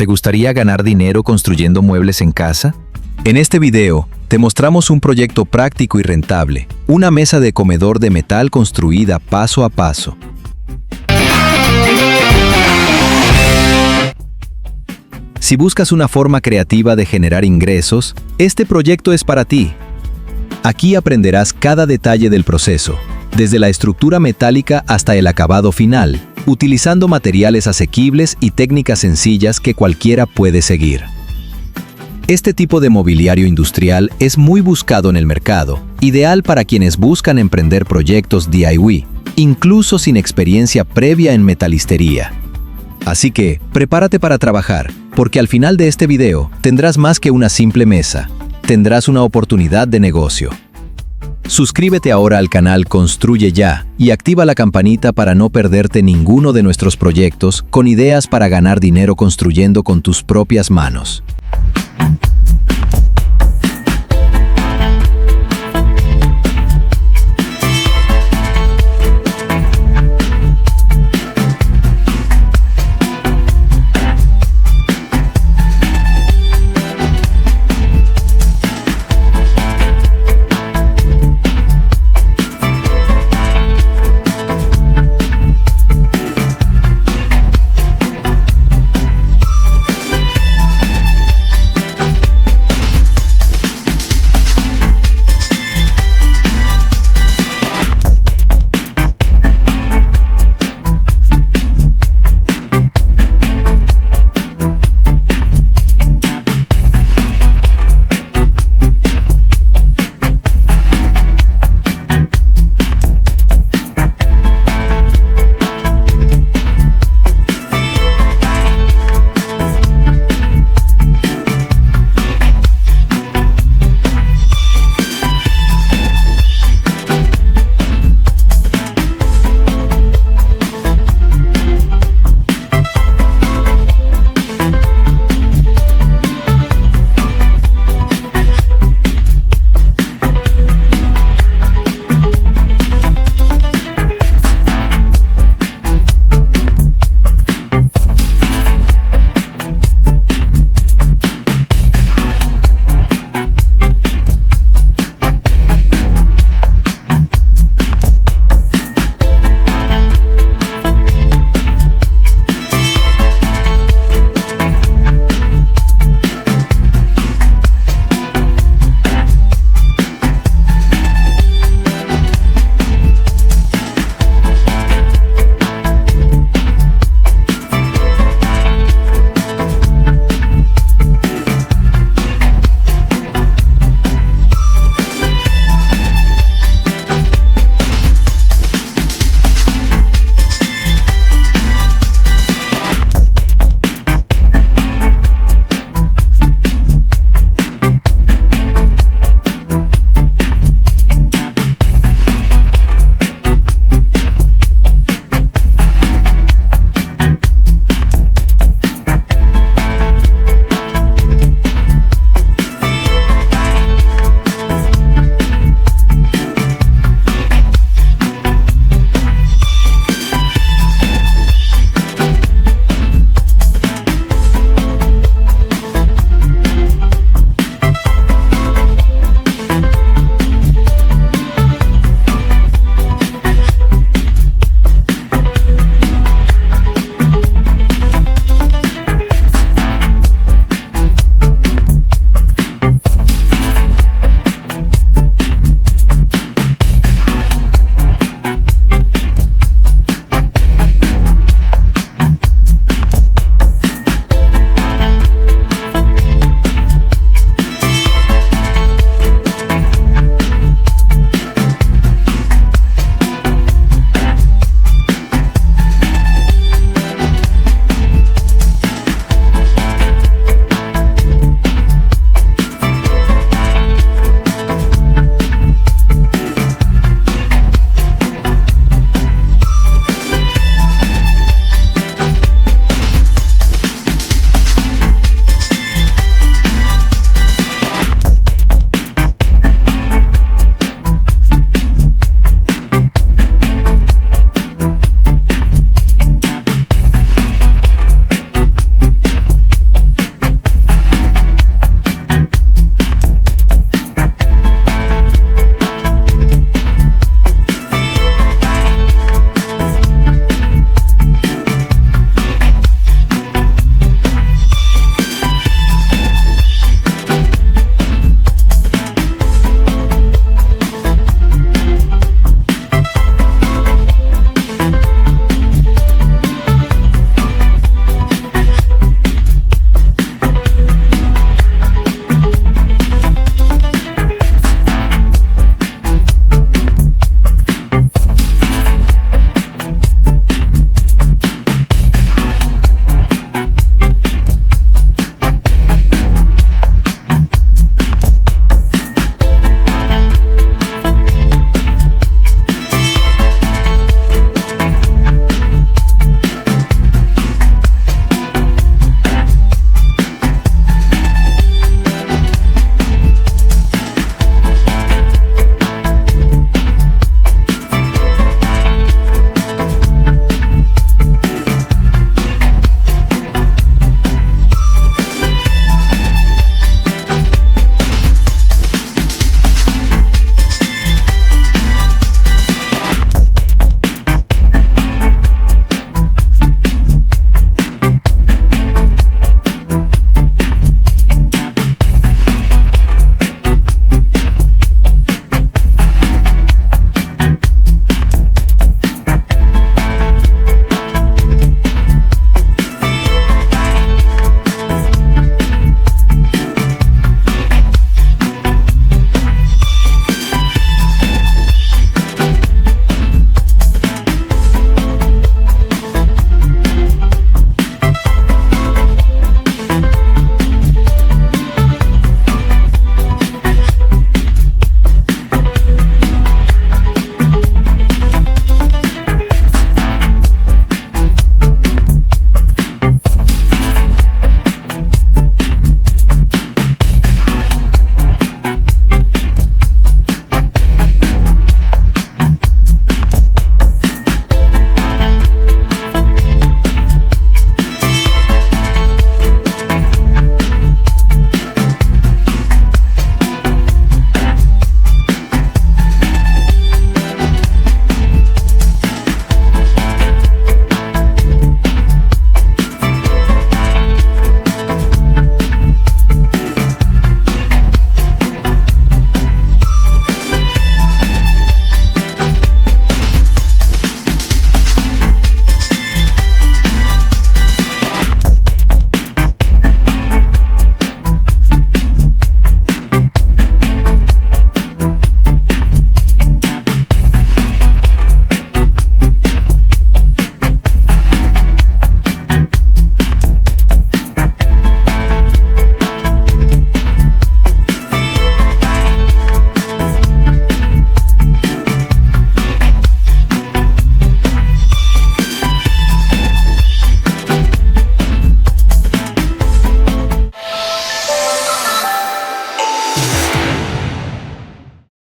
¿Te gustaría ganar dinero construyendo muebles en casa? En este video, te mostramos un proyecto práctico y rentable, una mesa de comedor de metal construida paso a paso. Si buscas una forma creativa de generar ingresos, este proyecto es para ti. Aquí aprenderás cada detalle del proceso, desde la estructura metálica hasta el acabado final, utilizando materiales asequibles y técnicas sencillas que cualquiera puede seguir. Este tipo de mobiliario industrial es muy buscado en el mercado, ideal para quienes buscan emprender proyectos DIY, incluso sin experiencia previa en metalistería. Así que, prepárate para trabajar, porque al final de este video tendrás más que una simple mesa, tendrás una oportunidad de negocio. Suscríbete ahora al canal Construye Ya y activa la campanita para no perderte ninguno de nuestros proyectos con ideas para ganar dinero construyendo con tus propias manos.